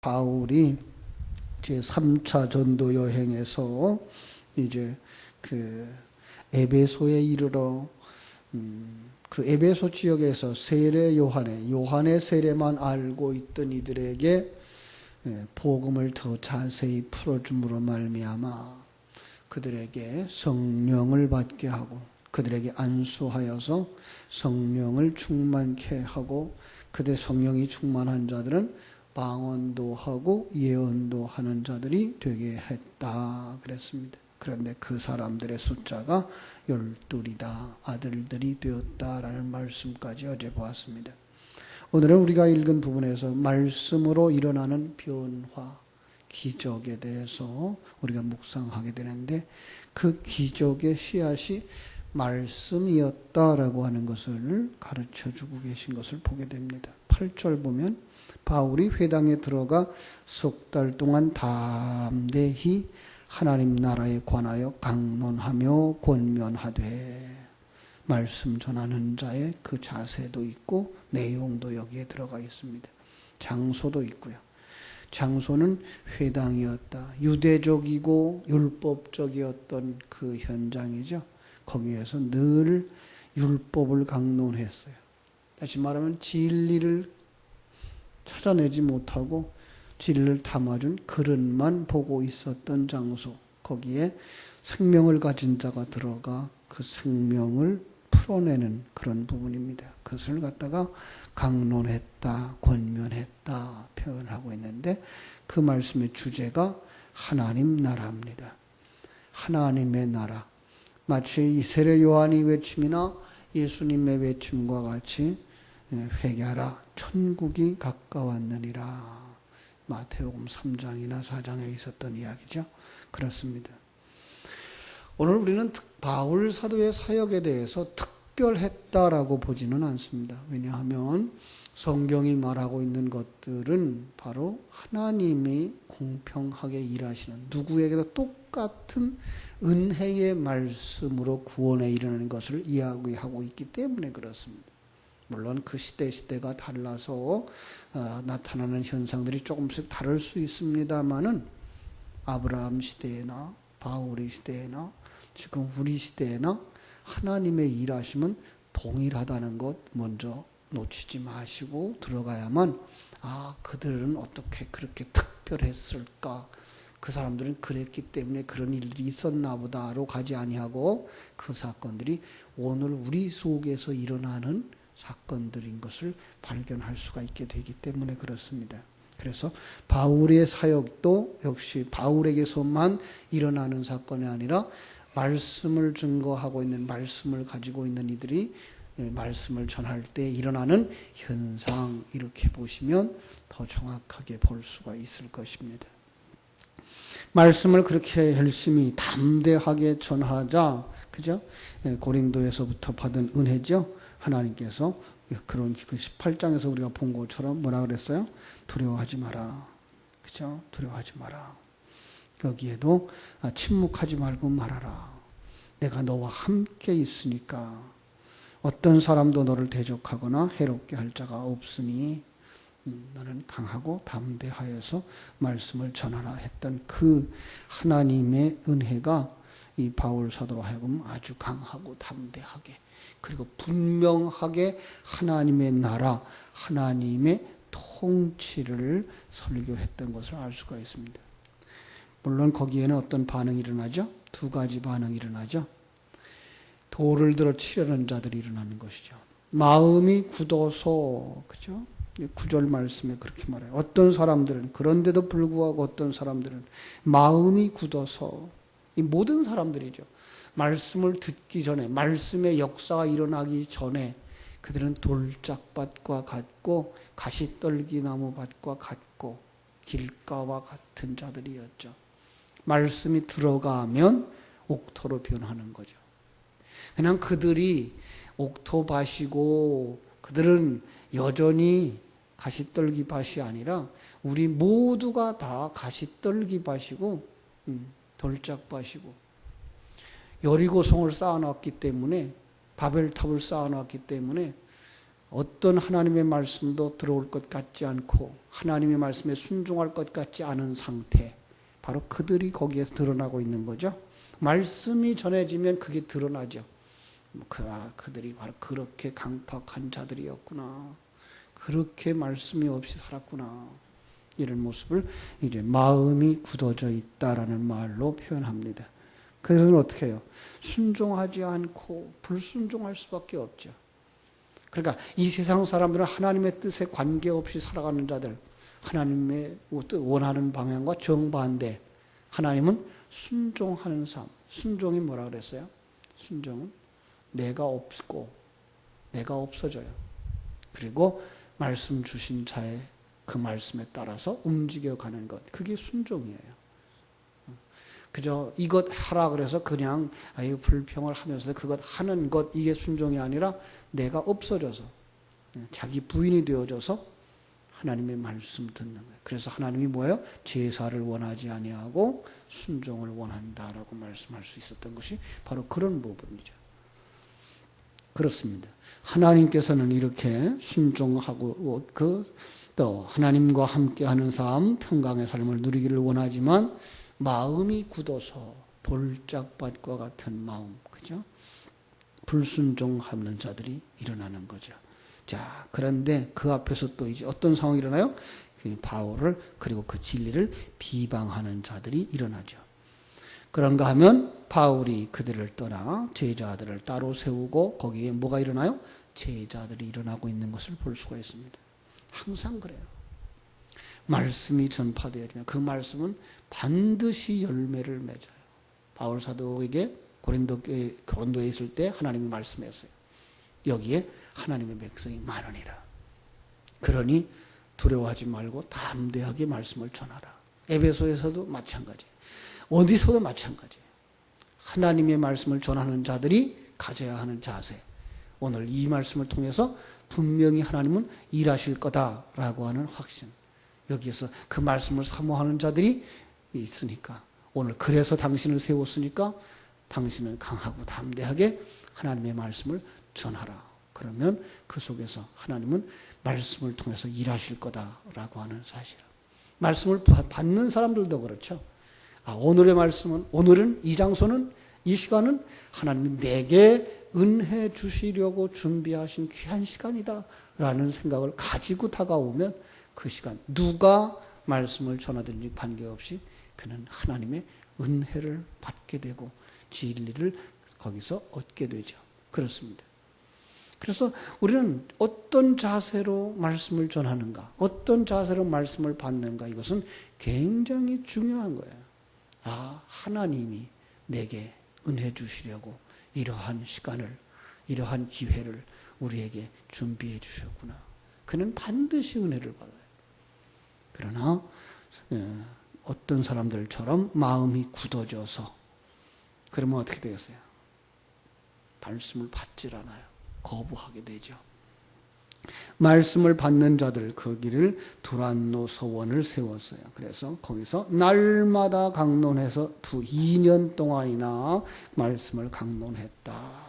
바울이 제 3차 전도 여행에서 이제 그 에베소에 이르러 그 에베소 지역에서 세례 요한의 세례만 알고 있던 이들에게 복음을 더 자세히 풀어줌으로 말미암아 그들에게 성령을 받게 하고 그들에게 안수하여서 성령을 충만케 하고 그들 성령이 충만한 자들은 방언도 하고 예언도 하는 자들이 되게 했다 그랬습니다. 그런데 그 사람들의 숫자가 12이다 아들들이 되었다라는 말씀까지 어제 보았습니다. 오늘은 우리가 읽은 부분에서 말씀으로 일어나는 변화, 기적에 대해서 우리가 묵상하게 되는데 그 기적의 씨앗이 말씀이었다라고 하는 것을 가르쳐주고 계신 것을 보게 됩니다. 8절 보면 바울이 회당에 들어가 석 달 동안 담대히 하나님 나라에 관하여 강론하며 권면하되 말씀 전하는 자의 그 자세도 있고 내용도 여기에 들어가 있습니다. 장소도 있고요. 장소는 회당이었다. 유대적이고 율법적이었던 그 현장이죠. 거기에서 늘 율법을 강론했어요. 다시 말하면 진리를 찾아내지 못하고 진리를 담아준 그릇만 보고 있었던 장소. 거기에 생명을 가진 자가 들어가 그 생명을 풀어내는 그런 부분입니다. 그것을 갖다가 강론했다, 권면했다 표현하고 있는데 그 말씀의 주제가 하나님 나라입니다. 하나님의 나라. 마치 세례 요한이 외침이나 예수님의 외침과 같이 회개하라 천국이 가까웠느니라. 마태복음 3장이나 4장에 있었던 이야기죠. 그렇습니다. 오늘 우리는 바울 사도의 사역에 대해서 특별했다라고 보지는 않습니다. 왜냐하면 성경이 말하고 있는 것들은 바로 하나님이 공평하게 일하시는 누구에게도 똑같은 은혜의 말씀으로 구원에 이르는 것을 이야기하고 있기 때문에 그렇습니다. 물론 그 시대가 달라서 나타나는 현상들이 조금씩 다를 수 있습니다만은 아브라함 시대에나 바울의 시대에나 지금 우리 시대에나 하나님의 일하심은 동일하다는 것 먼저 놓치지 마시고 들어가야만 그들은 어떻게 그렇게 특별했을까? 그 사람들은 그랬기 때문에 그런 일들이 있었나 보다로 가지 아니하고 그 사건들이 오늘 우리 속에서 일어나는 사건들인 것을 발견할 수가 있게 되기 때문에 그렇습니다. 그래서 바울의 사역도 역시 바울에게서만 일어나는 사건이 아니라 말씀을 증거하고 있는 말씀을 가지고 있는 이들이 말씀을 전할 때 일어나는 현상 이렇게 보시면 더 정확하게 볼 수가 있을 것입니다. 말씀을 그렇게 열심히 담대하게 전하자, 그죠? 고린도에서부터 받은 은혜죠. 하나님께서 그런 그 18장에서 우리가 본 것처럼 뭐라 그랬어요? 두려워하지 마라. 그죠? 두려워하지 마라. 여기에도 침묵하지 말고 말하라. 내가 너와 함께 있으니까 어떤 사람도 너를 대적하거나 해롭게 할 자가 없으니 너는 강하고 담대하여서 말씀을 전하라 했던 그 하나님의 은혜가 이 바울 사도로 하여금 아주 강하고 담대하게 그리고 분명하게 하나님의 나라, 하나님의 통치를 설교했던 것을 알 수가 있습니다. 물론 거기에는 어떤 반응이 일어나죠? 두 가지 반응이 일어나죠. 돌을 들어 치려는 자들이 일어나는 것이죠. 마음이 굳어서, 그죠? 9절 말씀에 그렇게 말해요. 어떤 사람들은, 그런데도 불구하고 어떤 사람들은 마음이 굳어서, 이 모든 사람들이죠. 말씀을 듣기 전에, 말씀의 역사가 일어나기 전에 그들은 돌짝밭과 같고 가시떨기나무 밭과 같고 길가와 같은 자들이었죠. 말씀이 들어가면 옥토로 변하는 거죠. 그냥 그들이 옥토밭이고 그들은 여전히 가시떨기밭이 아니라 우리 모두가 다 가시떨기밭이고 돌짝밭이고 여리고성을 쌓아놨기 때문에 바벨탑을 쌓아놨기 때문에 어떤 하나님의 말씀도 들어올 것 같지 않고 하나님의 말씀에 순종할 것 같지 않은 상태, 바로 그들이 거기에서 드러나고 있는 거죠. 말씀이 전해지면 그게 드러나죠. 그들이 바로 그렇게 강팍한 자들이었구나. 그렇게 말씀이 없이 살았구나. 이런 모습을 이제 마음이 굳어져 있다라는 말로 표현합니다. 그래서 어떻게 해요? 순종하지 않고 불순종할 수밖에 없죠. 그러니까 이 세상 사람들은 하나님의 뜻에 관계없이 살아가는 자들, 하나님의 원하는 방향과 정반대. 하나님은 순종하는 삶. 순종이 뭐라 그랬어요? 순종은 내가 없고 내가 없어져요. 그리고 말씀 주신 자의 그 말씀에 따라서 움직여가는 것. 그게 순종이에요. 그저 이것 하라 그래서 그냥 불평을 하면서 그것 하는 것, 이게 순종이 아니라 내가 없어져서 자기 부인이 되어져서 하나님의 말씀 듣는 거예요. 그래서 하나님이 뭐예요? 제사를 원하지 아니하고 순종을 원한다라고 말씀할 수 있었던 것이 바로 그런 부분이죠. 그렇습니다. 하나님께서는 이렇게 순종하고 또 하나님과 함께하는 삶, 평강의 삶을 누리기를 원하지만 마음이 굳어서 돌짝밭과 같은 마음, 그죠? 불순종하는 자들이 일어나는 거죠. 자, 그런데 그 앞에서 또 이제 어떤 상황이 일어나요? 바울을 그리고 그 진리를 비방하는 자들이 일어나죠. 그런가 하면 바울이 그들을 떠나 제자들을 따로 세우고 거기에 뭐가 일어나요? 제자들이 일어나고 있는 것을 볼 수가 있습니다. 항상 그래요. 말씀이 전파되어지면 그 말씀은 반드시 열매를 맺어요. 바울 사도에게 고린도에 있을 때 하나님이 말씀했어요. 여기에 하나님의 백성이 많으니라. 그러니 두려워하지 말고 담대하게 말씀을 전하라. 에베소에서도 마찬가지예요. 어디서도 마찬가지예요. 하나님의 말씀을 전하는 자들이 가져야 하는 자세. 오늘 이 말씀을 통해서 분명히 하나님은 일하실 거다라고 하는 확신. 여기에서 그 말씀을 사모하는 자들이 있으니까 오늘 그래서 당신을 세웠으니까 당신은 강하고 담대하게 하나님의 말씀을 전하라. 그러면 그 속에서 하나님은 말씀을 통해서 일하실 거다라고 하는 사실. 말씀을 받는 사람들도 그렇죠. 오늘의 말씀은, 오늘은 이 장소는, 이 시간은 하나님이 내게 은혜 주시려고 준비하신 귀한 시간이다 라는 생각을 가지고 다가오면 그 시간 누가 말씀을 전하든지 관계없이 그는 하나님의 은혜를 받게 되고 진리를 거기서 얻게 되죠. 그렇습니다. 그래서 우리는 어떤 자세로 말씀을 전하는가, 어떤 자세로 말씀을 받는가, 이것은 굉장히 중요한 거예요. 하나님이 내게 은혜 주시려고 이러한 시간을, 이러한 기회를 우리에게 준비해 주셨구나. 그는 반드시 은혜를 받아요. 그러나 어떤 사람들처럼 마음이 굳어져서 그러면 어떻게 되겠어요? 말씀을 받질 않아요. 거부하게 되죠. 말씀을 받는 자들 거기를 두란노 서원을 세웠어요. 그래서 거기서 날마다 강론해서 2년 동안이나 말씀을 강론했다.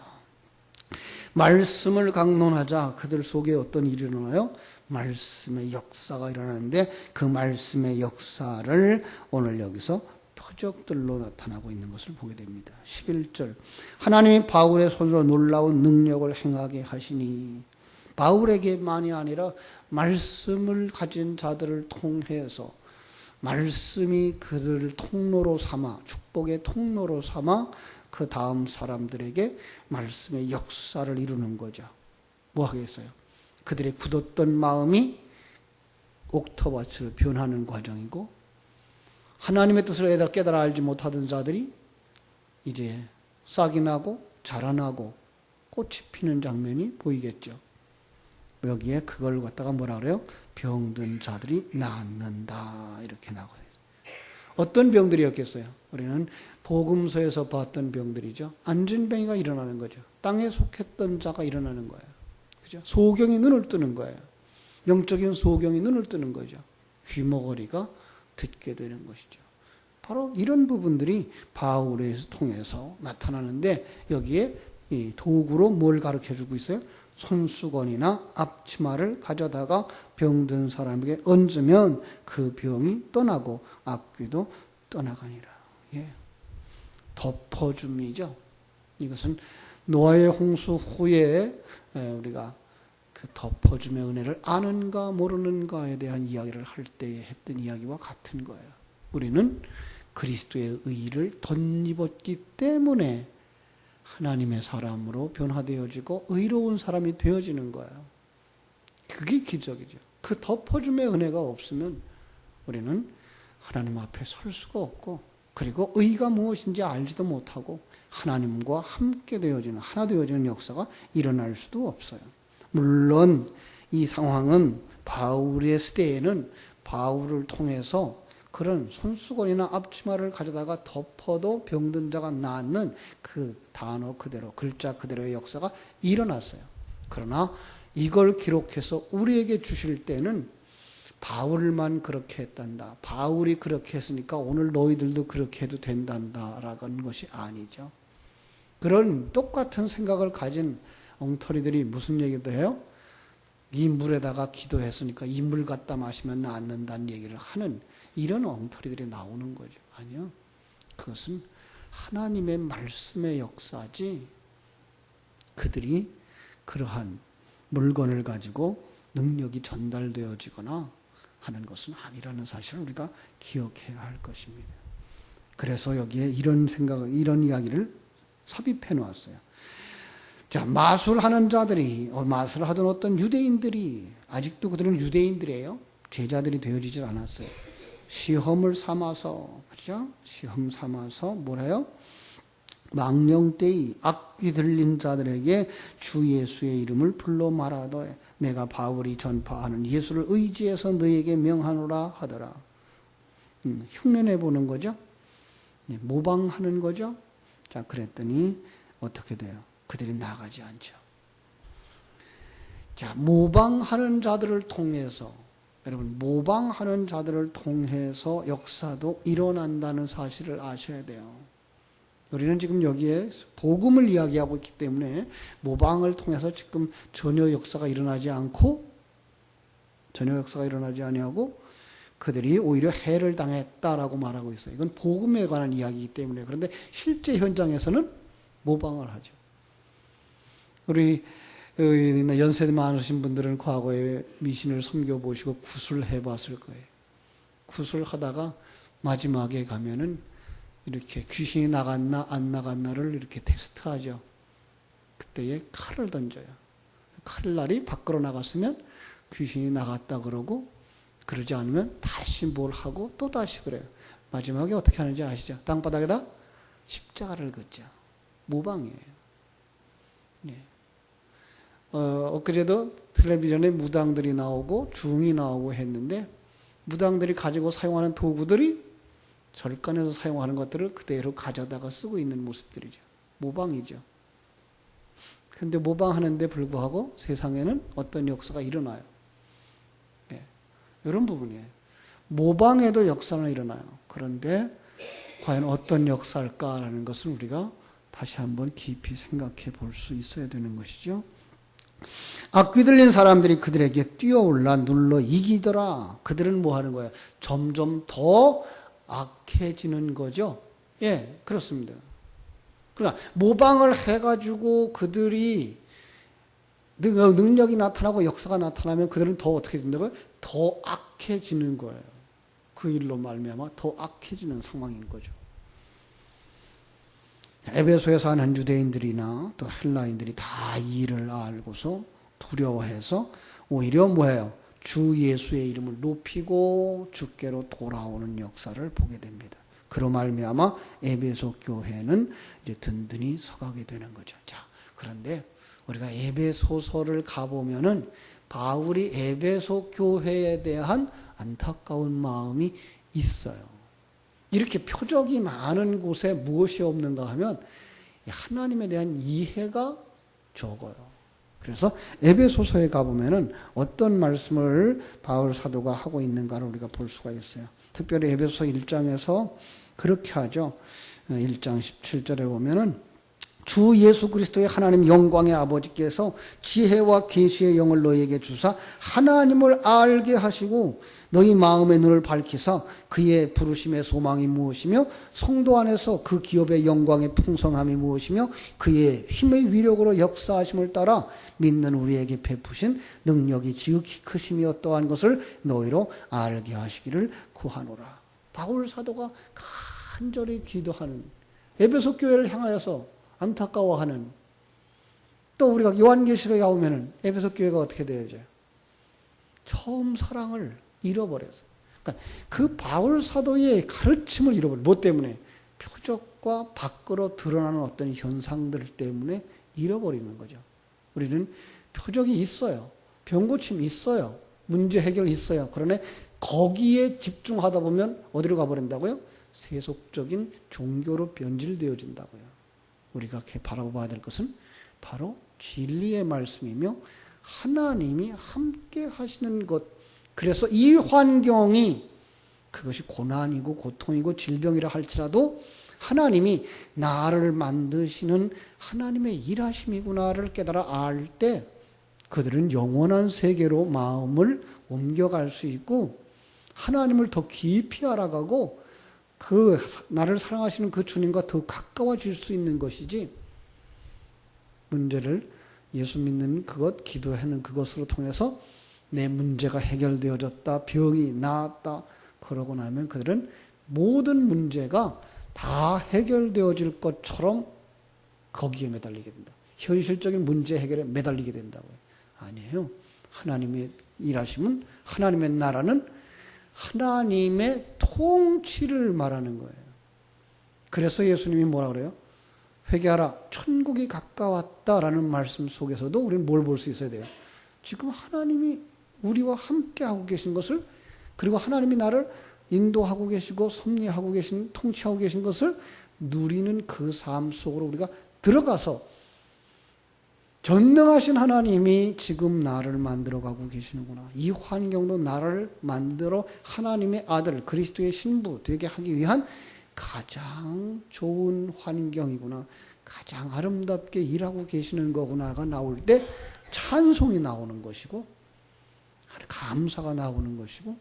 말씀을 강론하자 그들 속에 어떤 일이 일어나요? 말씀의 역사가 일어나는데 그 말씀의 역사를 오늘 여기서 표적들로 나타나고 있는 것을 보게 됩니다. 11절 하나님이 바울의 손으로 놀라운 능력을 행하게 하시니 바울에게만이 아니라 말씀을 가진 자들을 통해서 말씀이 그들을 통로로 삼아 축복의 통로로 삼아 그 다음 사람들에게 말씀의 역사를 이루는 거죠. 뭐 하겠어요? 그들의 굳었던 마음이 옥토밭으로 변하는 과정이고 하나님의 뜻을 깨달아 알지 못하던 자들이 이제 싹이 나고 자라나고 꽃이 피는 장면이 보이겠죠. 여기에 그걸 갖다가 뭐라 그래요? 병든 자들이 낫는다 이렇게 나오거든요. 어떤 병들이었겠어요? 우리는 복음서에서 봤던 병들이죠. 안진뱅이가 일어나는 거죠. 땅에 속했던 자가 일어나는 거예요. 그죠? 소경이 눈을 뜨는 거예요. 영적인 소경이 눈을 뜨는 거죠. 귀머거리가 듣게 되는 것이죠. 바로 이런 부분들이 바울을 통해서 나타나는데 여기에 이 도구로 뭘 가르쳐주고 있어요? 손수건이나 앞치마를 가져다가 병든 사람에게 얹으면 그 병이 떠나고 악귀도 떠나가니라. 예. 덮어줌이죠. 이것은 노아의 홍수 후에 우리가 그 덮어줌의 은혜를 아는가 모르는가에 대한 이야기를 할 때 했던 이야기와 같은 거예요. 우리는 그리스도의 의를 덧입었기 때문에 하나님의 사람으로 변화되어지고 의로운 사람이 되어지는 거예요. 그게 기적이죠. 그 덮어줌의 은혜가 없으면 우리는 하나님 앞에 설 수가 없고, 그리고 의가 무엇인지 알지도 못하고 하나님과 함께 되어지는, 하나 되어지는 역사가 일어날 수도 없어요. 물론 이 상황은 바울의 시대에는 바울을 통해서 그런 손수건이나 앞치마를 가져다가 덮어도 병든 자가 낫는 그 단어 그대로, 글자 그대로의 역사가 일어났어요. 그러나 이걸 기록해서 우리에게 주실 때는 바울만 그렇게 했단다, 바울이 그렇게 했으니까 오늘 너희들도 그렇게 해도 된단다라는 것이 아니죠. 그런 똑같은 생각을 가진 엉터리들이 무슨 얘기도 해요? 이 물에다가 기도했으니까 이 물 갖다 마시면 낫는다는 얘기를 하는 이런 엉터리들이 나오는 거죠. 아니요. 그것은 하나님의 말씀의 역사지, 그들이 그러한 물건을 가지고 능력이 전달되어지거나 하는 것은 아니라는 사실을 우리가 기억해야 할 것입니다. 그래서 여기에 이런 생각, 이런 이야기를 삽입해 놓았어요. 자, 마술하는 자들이, 마술하던 어떤 유대인들이, 아직도 그들은 유대인들이에요. 제자들이 되어지질 않았어요. 시험을 삼아서, 그죠? 시험 삼아서 뭐래요? 망령되이 악귀 들린 자들에게 주 예수의 이름을 불러 말하되 내가 바울이 전파하는 예수를 의지해서 너에게 명하노라 하더라. 흉내내 보는 거죠. 모방하는 거죠. 자, 그랬더니 어떻게 돼요? 그들이 나가지 않죠. 자, 모방하는 자들을 통해서, 여러분, 모방하는 자들을 통해서 역사도 일어난다는 사실을 아셔야 돼요. 우리는 지금 여기에 복음을 이야기하고 있기 때문에 모방을 통해서 지금 전혀 역사가 일어나지 않고, 전혀 역사가 일어나지 아니하고 그들이 오히려 해를 당했다라고 말하고 있어요. 이건 복음에 관한 이야기이기 때문에. 그런데 실제 현장에서는 모방을 하죠. 우리 연세 많으신 분들은 과거에 미신을 섬겨보시고 구슬해 봤을 거예요. 구슬하다가 마지막에 가면은 이렇게 귀신이 나갔나 안 나갔나를 이렇게 테스트하죠. 그때에 칼을 던져요. 칼날이 밖으로 나갔으면 귀신이 나갔다 그러고, 그러지 않으면 다시 뭘 하고 또 다시 그래요. 마지막에 어떻게 하는지 아시죠? 땅바닥에다 십자가를 긋죠. 모방이에요. 예. 엊그제도 텔레비전에 무당들이 나오고 중이 나오고 했는데, 무당들이 가지고 사용하는 도구들이 절간에서 사용하는 것들을 그대로 가져다가 쓰고 있는 모습들이죠. 모방이죠. 그런데 모방하는데 불구하고 세상에는 어떤 역사가 일어나요. 예. 이런 부분이에요. 모방에도 역사는 일어나요. 그런데 과연 어떤 역사일까라는 것을 우리가 다시 한번 깊이 생각해 볼 수 있어야 되는 것이죠. 악귀 들린 사람들이 그들에게 뛰어올라 눌러 이기더라. 그들은 뭐 하는 거예요? 점점 더 악해지는 거죠. 예, 그렇습니다. 그러나 모방을 해가지고 그들이 능력이 나타나고 역사가 나타나면 그들은 더 어떻게 된다고요? 더 악해지는 거예요. 그 일로 말미암아 더 악해지는 상황인 거죠. 에베소에 사는 유대인들이나 또 헬라인들이 다 이 일을 알고서 두려워해서 오히려 뭐예요? 주 예수의 이름을 높이고 주께로 돌아오는 역사를 보게 됩니다. 그로 말미암아 에베소 교회는 이제 든든히 서가게 되는 거죠. 자, 그런데 우리가 에베소서를 가보면은 바울이 에베소 교회에 대한 안타까운 마음이 있어요. 이렇게 표적이 많은 곳에 무엇이 없는가 하면 하나님에 대한 이해가 적어요. 그래서 에베소서에 가보면은 어떤 말씀을 바울 사도가 하고 있는가를 우리가 볼 수가 있어요. 특별히 에베소서 1장에서 그렇게 하죠. 1장 17절에 보면은 주 예수 그리스도의 하나님 영광의 아버지께서 지혜와 계시의 영을 너희에게 주사 하나님을 알게 하시고 너희 마음의 눈을 밝히사 그의 부르심의 소망이 무엇이며 성도 안에서 그 기업의 영광의 풍성함이 무엇이며 그의 힘의 위력으로 역사하심을 따라 믿는 우리에게 베푸신 능력이 지극히 크심이 어떠한 것을 너희로 알게 하시기를 구하노라. 바울 사도가 간절히 기도하는, 에베소 교회를 향하여서 안타까워하는, 또 우리가 요한계시록에 가보면은 에베소 교회가 어떻게 되어져요? 처음 사랑을 잃어버려서. 그러니까 그 바울 사도의 가르침을 잃어버려. 뭐 때문에? 표적과 밖으로 드러나는 어떤 현상들 때문에 잃어버리는 거죠. 우리는 표적이 있어요. 병고침 있어요. 문제 해결 있어요. 그러나 거기에 집중하다 보면 어디로 가버린다고요? 세속적인 종교로 변질되어진다고요. 우리가 바라봐야 될 것은 바로 진리의 말씀이며 하나님이 함께 하시는 것. 그래서 이 환경이, 그것이 고난이고 고통이고 질병이라 할지라도 하나님이 나를 만드시는 하나님의 일하심이구나를 깨달아 알 때 그들은 영원한 세계로 마음을 옮겨갈 수 있고 하나님을 더 깊이 알아가고 그 나를 사랑하시는 그 주님과 더 가까워질 수 있는 것이지, 문제를 예수 믿는 그것, 기도하는 그것으로 통해서 내 문제가 해결되어졌다, 병이 나았다 그러고 나면 그들은 모든 문제가 다 해결되어질 것처럼 거기에 매달리게 된다. 현실적인 문제 해결에 매달리게 된다고요. 아니에요. 하나님의 일하심은, 하나님의 나라는 하나님의 통치를 말하는 거예요. 그래서 예수님이 뭐라 그래요? 회개하라, 천국이 가까웠다라는 말씀 속에서도 우리는 뭘 볼 수 있어야 돼요? 지금 하나님이 우리와 함께 하고 계신 것을, 그리고 하나님이 나를 인도하고 계시고 섭리하고 계신, 통치하고 계신 것을 누리는 그 삶 속으로 우리가 들어가서 전능하신 하나님이 지금 나를 만들어가고 계시는구나. 이 환경도 나를 만들어 하나님의 아들, 그리스도의 신부 되게 하기 위한 가장 좋은 환경이구나. 가장 아름답게 일하고 계시는 거구나가 나올 때 찬송이 나오는 것이고 감사가 나오는 것이고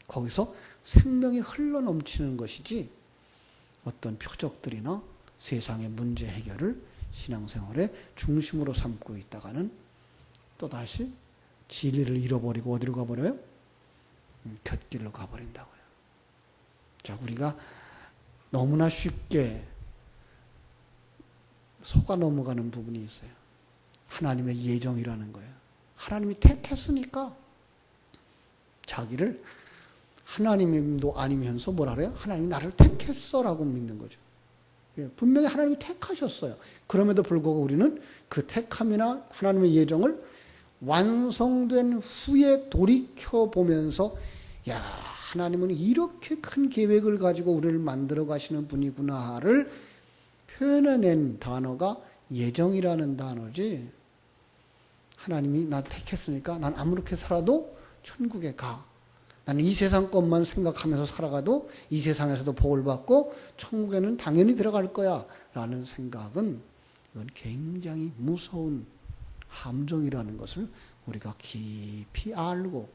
거기서 생명이 흘러넘치는 것이지, 어떤 표적들이나 세상의 문제 해결을 신앙생활의 중심으로 삼고 있다가는 또다시 진리를 잃어버리고 어디로 가버려요? 곁길로 가버린다고요. 자, 우리가 너무나 쉽게 속아 넘어가는 부분이 있어요. 하나님의 예정이라는 거예요. 하나님이 택했으니까 자기를 하나님도 아니면서 뭐라 그래요? 하나님이 나를 택했어라고 믿는 거죠. 분명히 하나님이 택하셨어요. 그럼에도 불구하고 우리는 그 택함이나 하나님의 예정을 완성된 후에 돌이켜보면서, 야, 하나님은 이렇게 큰 계획을 가지고 우리를 만들어 가시는 분이구나를 표현해낸 단어가 예정이라는 단어지, 하나님이 나 택했으니까 난 아무렇게 살아도 천국에 가, 나는 이 세상 것만 생각하면서 살아가도 이 세상에서도 복을 받고 천국에는 당연히 들어갈 거야 라는 생각은, 이건 굉장히 무서운 함정이라는 것을 우리가 깊이 알고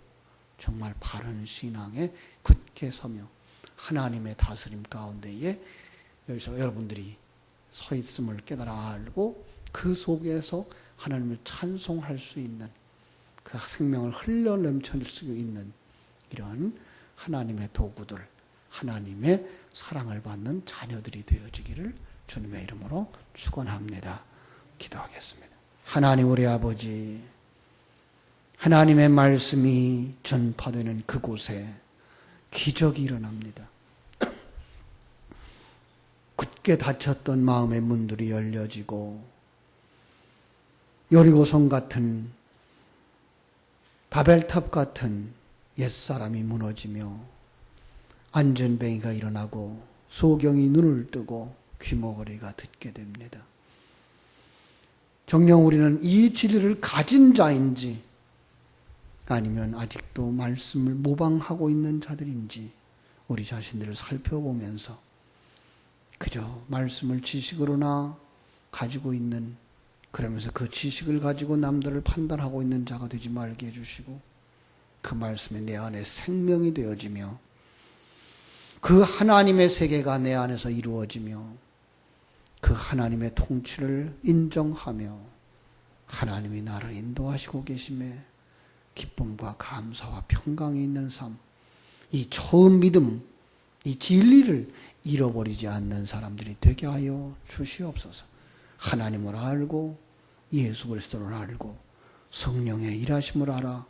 정말 바른 신앙에 굳게 서며 하나님의 다스림 가운데에 여기서 여러분들이 서 있음을 깨달아 알고 그 속에서 하나님을 찬송할 수 있는, 그 생명을 흘려 넘칠 수 있는 이런 하나님의 도구들, 하나님의 사랑을 받는 자녀들이 되어지기를 주님의 이름으로 축원합니다. 기도하겠습니다. 하나님 우리 아버지, 하나님의 말씀이 전파되는 그곳에 기적이 일어납니다. 굳게 닫혔던 마음의 문들이 열려지고 여리고성 같은, 바벨탑 같은 옛사람이 무너지며 안전뱅이가 일어나고 소경이 눈을 뜨고 귀머거리가 듣게 됩니다. 정녕 우리는 이 진리를 가진 자인지 아니면 아직도 말씀을 모방하고 있는 자들인지 우리 자신들을 살펴보면서 그저 말씀을 지식으로나 가지고 있는, 그러면서 그 지식을 가지고 남들을 판단하고 있는 자가 되지 말게 해주시고, 그 말씀이 내 안에 생명이 되어지며 그 하나님의 세계가 내 안에서 이루어지며 그 하나님의 통치를 인정하며 하나님이 나를 인도하시고 계심에 기쁨과 감사와 평강이 있는 삶, 이 처음 믿음, 이 진리를 잃어버리지 않는 사람들이 되게 하여 주시옵소서. 하나님을 알고 예수 그리스도를 알고 성령의 일하심을 알아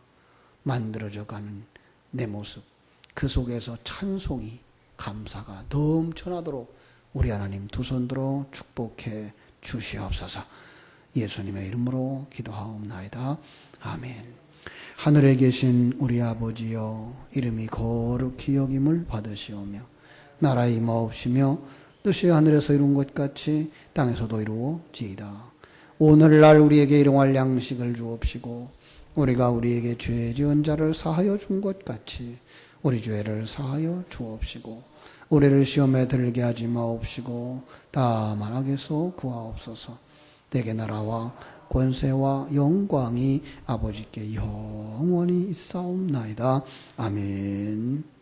만들어져가는 내 모습, 그 속에서 찬송이, 감사가 넘쳐나도록 우리 하나님 두 손 들어 축복해 주시옵소서. 예수님의 이름으로 기도하옵나이다. 아멘. 하늘에 계신 우리 아버지여, 이름이 거룩히 여김을 받으시오며 나라에 임하옵시며 뜻이 하늘에서 이룬 것 같이 땅에서도 이루어지이다. 오늘날 우리에게 일용할 양식을 주옵시고 우리가 우리에게 죄 지은 자를 사하여 준 것 같이 우리 죄를 사하여 주옵시고 우리를 시험에 들게 하지 마옵시고 다만 악에서 구하옵소서. 내게 나라와 권세와 영광이 아버지께 영원히 있사옵나이다. 아멘.